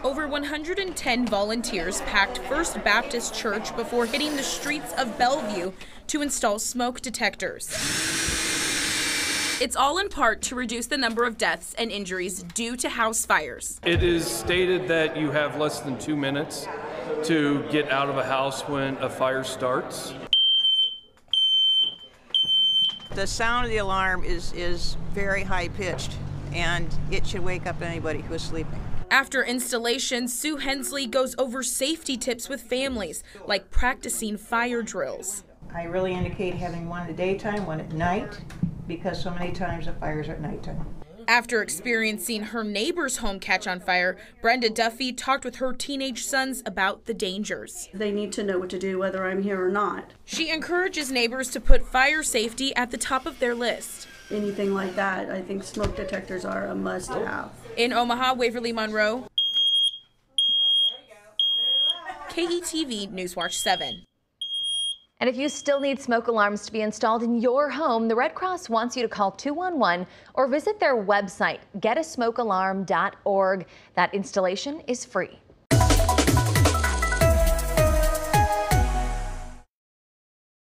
Over 110 volunteers packed First Baptist Church before hitting the streets of Bellevue to install smoke detectors. It's all in part to reduce the number of deaths and injuries due to house fires. It is stated that you have less than 2 minutes to get out of a house when a fire starts. The sound of the alarm is very high-pitched, and it should wake up anybody who is sleeping. After installation, Sue Hensley goes over safety tips with families, like practicing fire drills. I really indicate having one in the daytime, one at night, because so many times the fires are at nighttime. After experiencing her neighbor's home catch on fire, Brenda Duffy talked with her teenage sons about the dangers. They need to know what to do whether I'm here or not. She encourages neighbors to put fire safety at the top of their list. Anything like that, I think smoke detectors are a must-have. In Omaha, Waverly Monroe, KETV Newswatch 7. And if you still need smoke alarms to be installed in your home, the Red Cross wants you to call 211 or visit their website, getasmokealarm.org. That installation is free.